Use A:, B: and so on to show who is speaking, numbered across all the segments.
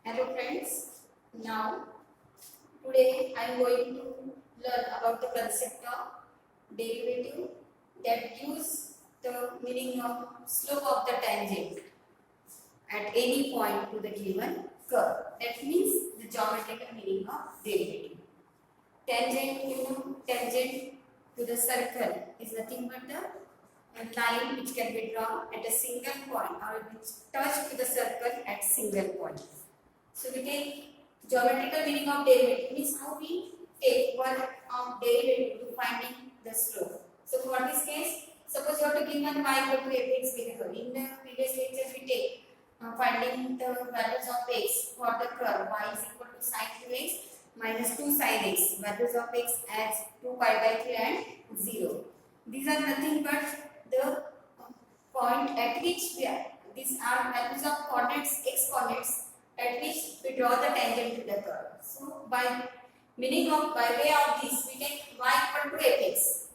A: Hello friends, now today I am going to learn about the concept of derivative that gives the meaning of slope of the tangent at any point to the given curve. That means the geometrical meaning of derivative. Tangent to the circle is nothing but the line which can be drawn at a single point or which touch to the circle at single point. So we take geometrical meaning of derivative means how we take one of derivative to finding the slope. So for this case, suppose you have to give one y equal to fx behavior. In the previous lecture we take finding the values of x for the curve y is equal to sin 2x minus 2 sin x, values of x as 2 pi by 3 and 0. These are nothing but the point at which we are, these are values of coordinates, x coordinates at which we draw the tangent to the curve. So by by way of this we take y equal to fx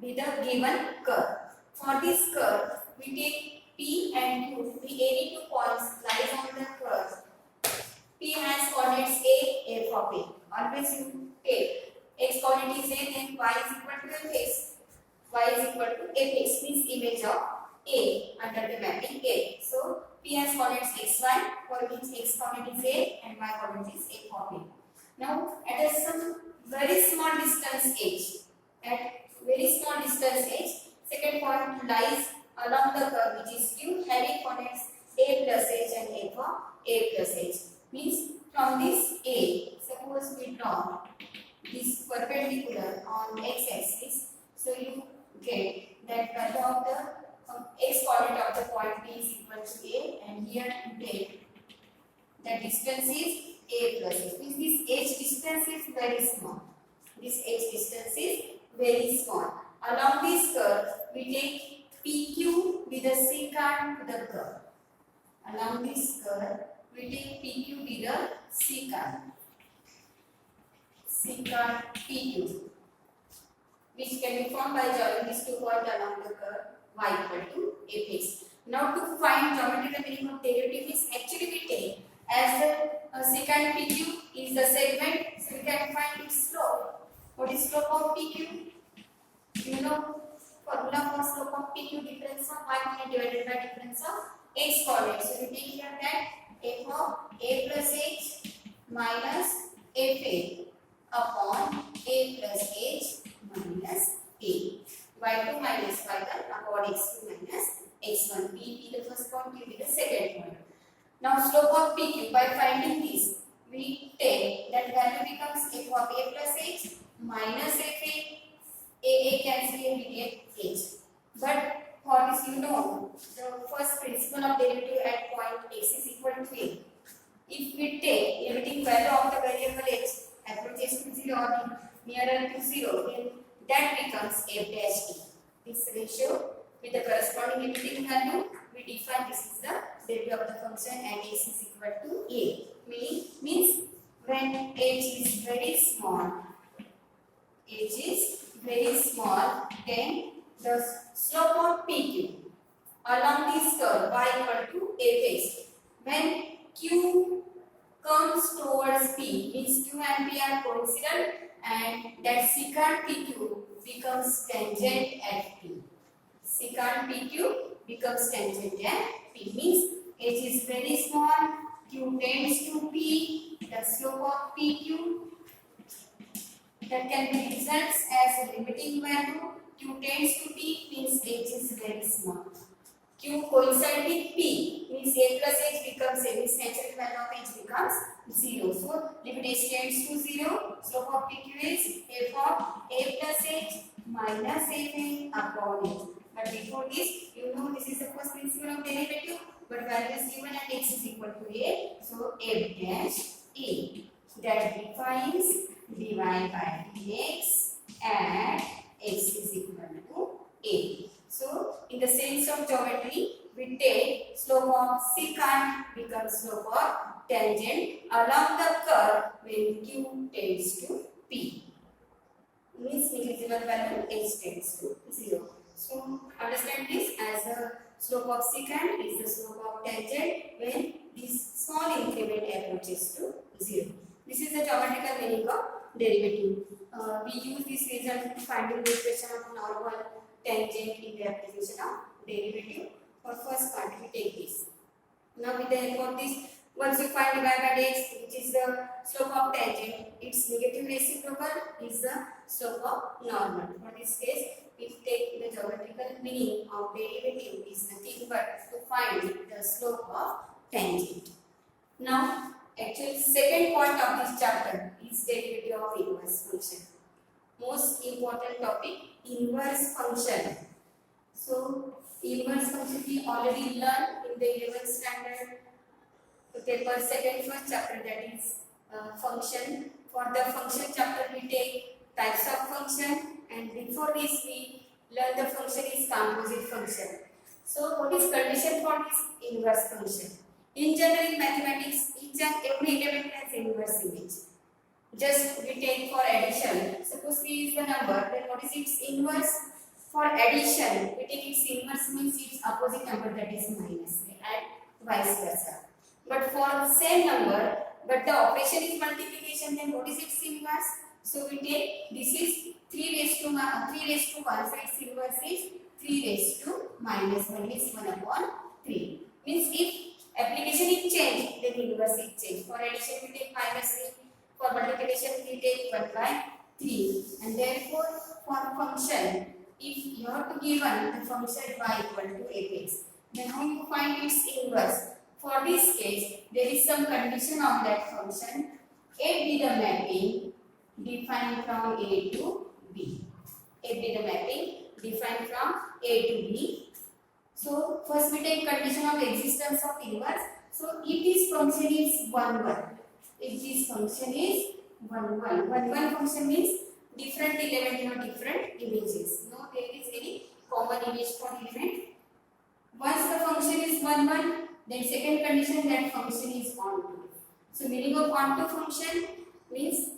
A: be the given curve. For this curve we take p and q, any two points lies on the curve. P has coordinates a, f of a. Always you take x coordinate is a, then y is equal to fx. Y is equal to fx means image of a under the mapping a. So P has coordinates xy, for which x coordinate is a and y coordinate is a of a. Now at some very small distance h, second point lies along the curve which is q having coordinates a plus h and f of a plus h. Means from this a, suppose we draw this perpendicular on x axis, so you get that value of the x coordinate of the point P is equal to a, and here you take the distance is a plus h. Means this h distance is very small. This h distance is very small. Along this curve, we take PQ with the secant to the curve. Along this curve, we take PQ with the secant PQ, which can be formed by joining these two points along the curve y equal to fx. Now to find geometrical meaning of derivative is actually we take as the secant PQ is the segment, so we can find its slope. What is slope of PQ? You know formula for slope of PQ, difference of y coordinate divided by difference of x coordinate. So we take here that f of a plus h minus fa upon a plus h minus a. y2 minus y1 upon x2 minus x1. P be the first point, Q be the second point. Now slope of PQ, by finding this, we take that value becomes f of a plus h minus fa. A cancel and we get h. But for this you know the first principle of derivative at point x is equal to a. If we take limiting value of the variable x approaches to 0 or nearer to 0, then that becomes f dash t. This ratio with the corresponding limiting value, we define this is the derivative of the function and x is equal to a. Means when h is very small, then the slope of PQ along this curve y equal to fx. When Q comes towards P, means Q and P are coincident, and that secant PQ becomes tangent at P. Secant PQ becomes tangent at P. Means h is very small, Q tends to P, the slope of PQ that can be results as a limiting value. Q tends to P means h is very small. Q coincide with P means a plus h becomes a, means natural value of h becomes 0. So limit h tends to 0. Slope of PQ is f of a plus h minus fa upon h. But before this, you know this is the first principle of derivative, but value is given and x is equal to a. So f dash a, that defines dy by dx at x is equal to a. So in the sense of geometry, we take slope of secant becomes slope of tangent along the curve when q tends to p. Means negligible value h tends to 0. So understand this as the slope of secant is the slope of tangent when this small increment approaches geometrical meaning of derivative. We use this result to find the equation of normal, tangent in the application of derivative. For first part, we take this. Now with the help of this, once you find dy by dx, which is the slope of tangent, its negative reciprocal is the slope of normal. For this case, we take the geometrical meaning of derivative is nothing but to find the slope of tangent. Now, actually, second point of this chapter is derivative of inverse function. Most important topic, inverse function. So, inverse function we already learned in the 11th standard paper second first chapter, that is function. For the function chapter we take types of function, and before this we learn the function is composite function. So what is condition for this inverse function? In general in mathematics, each and every element has inverse image. Just we take for addition, suppose 3 is the number, then what is its inverse? For addition we take its inverse means its opposite number, that is minus, and vice versa. But for the same number, but the operation is multiplication, then what is its inverse? So we take this is 3 raised to 1, so its inverse is 3 raised to minus 1 is 1 upon 3. Means if application is changed, then inverse is changed. For addition we take minus 3, for multiplication we take 1 by 3. And therefore for function, if you have to given the function y equal to fx, then how you find its inverse? For this case, there is some condition of that function. F be the mapping defined from A to B. F be the mapping defined from A to B. So first we take condition of existence of inverse. So if this function is 1 1, if this function is 1 1, 1 1 function means different element or different images. No, there is any common image for element. Once the function is 1 1, then second condition, that function is onto. So meaning of onto function means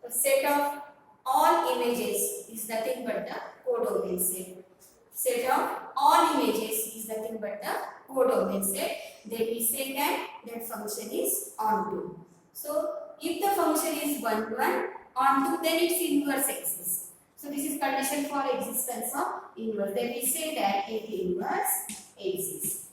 A: a set of all images is nothing but the codomain set. Set of all images is nothing but the codomain set. Then we say that that function is onto. So if the function is 1 1 onto, then its inverse exists. So this is condition for existence of inverse. Then we say that F inverse exists.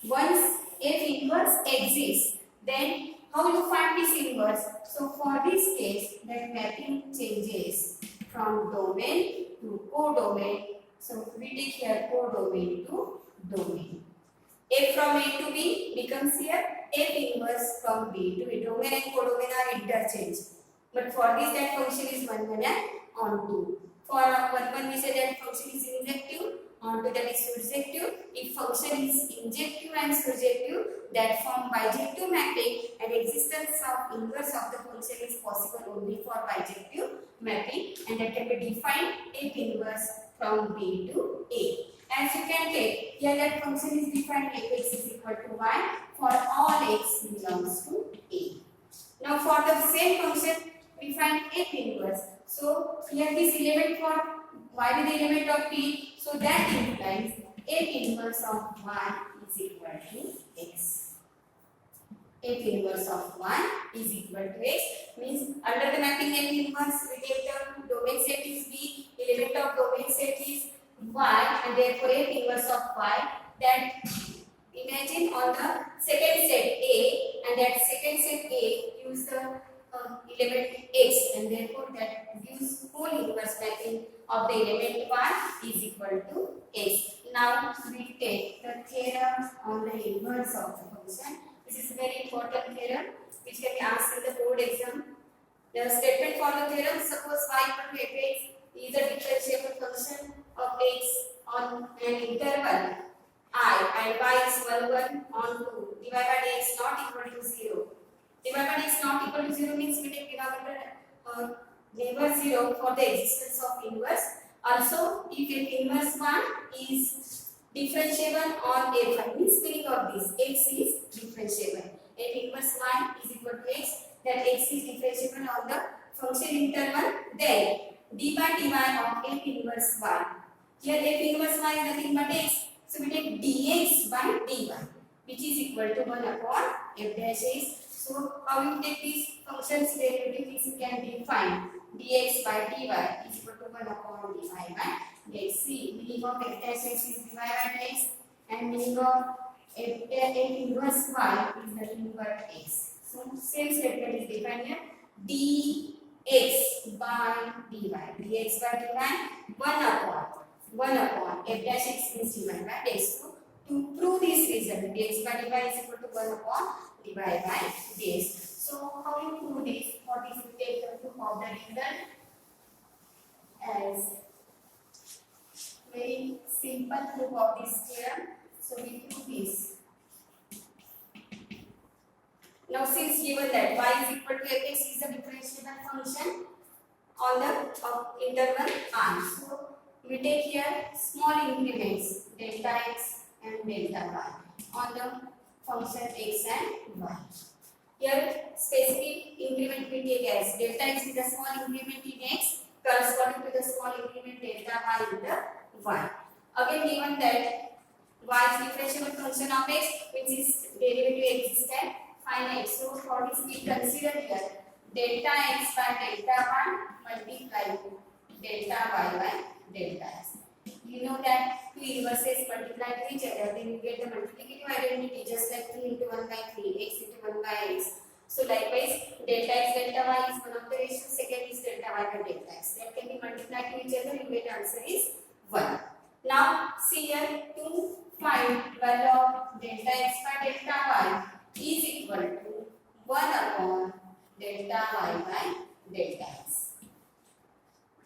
A: Once F inverse exists, then how you find this inverse? So for this case, that mapping changes from domain to codomain. So we take here codomain to domain. F from A to B becomes here F inverse from B to A. Domain and codomain are interchanged. But for this, that function is 1 1 and onto. For 1 1 we say that function is injective, onto that is surjective. If function is injective and surjective, that form bijective mapping, and existence of inverse of the function is possible only for bijective mapping, and that can be defined F inverse from B to A. As you can take here, that function is defined fx is equal to y for all x belongs to A. Now for the same function we find F inverse. So here this element for y with the element of P, so that implies F inverse of y is equal to x. F inverse of y is equal to x means under the mapping F inverse we take the domain set is B, element of domain set is y, and therefore F inverse of y, that imagine on the second set A, and that second set A use the element x, and therefore that gives whole inverse mapping of the element y is equal to x. Now we take the theorem on the inverse of the function. This is a very important theorem which can be asked in the board exam. The statement for the theorem: suppose y equal to fx is a differentiable function of x on an interval I, and y is 1 1 on 2, divided by dx not equal to 0. Divided by dx not equal to 0 means we take denominator neighbor 0 for the existence of inverse. Also, if F inverse 1 is differentiable on F1, means meaning of this x is differentiable. F inverse 1 is equal to x, that x is differentiable on the function interval, then d by dy of F inverse 1. Here F inverse 1 is nothing but x, so we take dx by dy, which is equal to 1 upon f dash x. So how you take these functions derivatives, you can define dx by dy is equal to 1 upon dy by dx. See, meaning of f dash x is dy by dx and meaning of f inverse y is the inverse x. So same statement is defined here. dx by dy, dx by dy 1 upon f dash x is dy by dx. So to prove this result, dx by dy is equal to 1 upon dy by dx. So how you prove this? What if you take the proof of the result as very simple proof of this theorem? So we prove this. Now since given that y is equal to fx is a differentiable function on the interval r, so we take here small increments delta x and delta y on the function x and y. Here specific increment we take as delta x with a small increment in x corresponding to the small increment delta y in the y. Again given that y is differentiable function of x which is derivative existent finite. So for this we consider here delta x by delta y multiplied delta y by delta x. You know that two inverses multiply to each other, then you get the multiplicative identity just like 3 into 1 by 3, x into 1 by x. So likewise, delta x delta y is one of the ratios, second is delta y by delta x. That can be multiplied to each other, you get answer is 1. Now see here, to find value of delta x by delta y is equal to 1 upon delta y by delta x.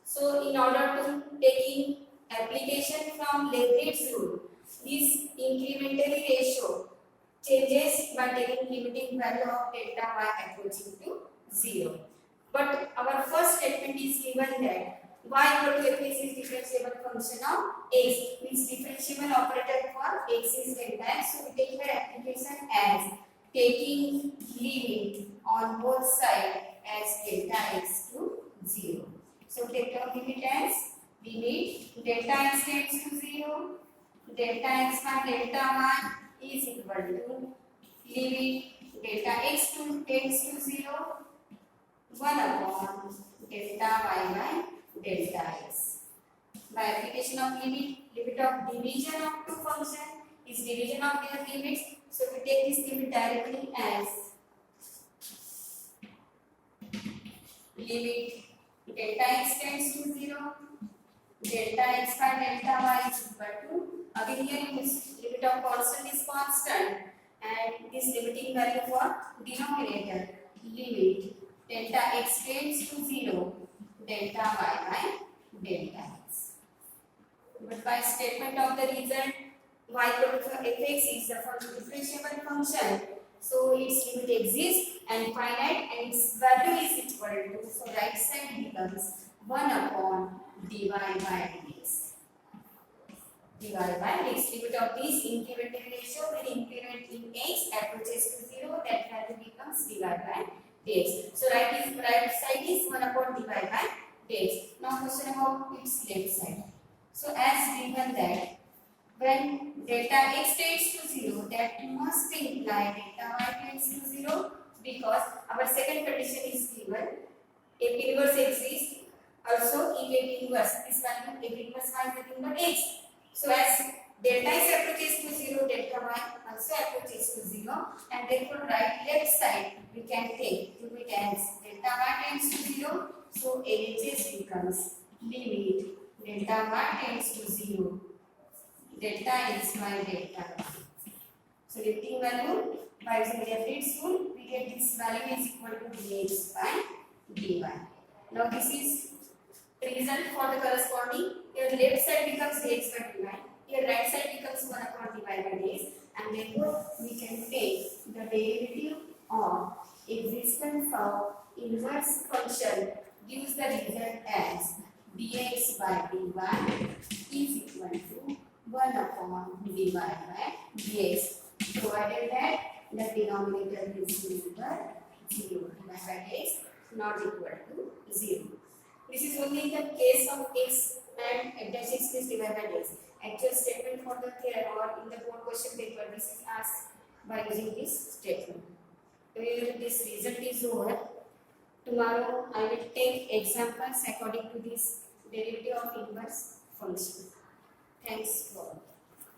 A: So in order to taking application from Lagrange's rule, this incrementary ratio changes by taking limiting value of delta y approaching to 0. But our first statement is given that y equal to fx is differentiable function of x, means differentiable operator for x is delta x. So we take here application as taking limit on both sides as delta x to 0. So take the limit as limit delta x tends to 0, delta x by delta y is equal to limit delta x tends to 0, 1 upon delta y by delta x. By application of limit of division of two functions is division of their limits. So we take this limit directly as limit delta x tends to 0, delta x by delta y is equal to, again here limit of constant is constant and this limiting value for denominator limit delta x tends to 0, delta y by delta x. But by statement of the result, y equal to fx is the differentiable function, so its limit exists and finite and its value is equal to, so right side becomes 1 upon dy by dx. Dy by dx, limit of this incremental ratio when increment in x approaches to 0, that value becomes dy by dx. So right side is 1 upon dy by dx. Now question about its left side. So as given that when delta x tends to 0, that must imply delta y tends to 0, because our second condition is given if inverse exists, also if f inverse, this value f inverse y is nothing but x. So as delta x approaches to 0, delta y also approaches to 0, and therefore left side we can take limit as delta y tends to 0, so LHS becomes limit delta y tends to 0, delta x by delta y. So limiting value by using Lagrange's rule, we get this value is equal to dx by dy. Now this is result for the corresponding. Here left side becomes dx by dy, here right side becomes 1 upon dy by dx, and therefore we can take the derivative of existence of inverse function gives the result as dx by dy is equal to 1 upon dy by dx, provided that the denominator is equal 0, dy by dx not equal to 0. This is only in the case of x and f dash x is divided by dx. Actual statement for the theorem or in the board question paper, this is asked by using this statement. where this result is over. Tomorrow I will take examples according to this derivative of inverse.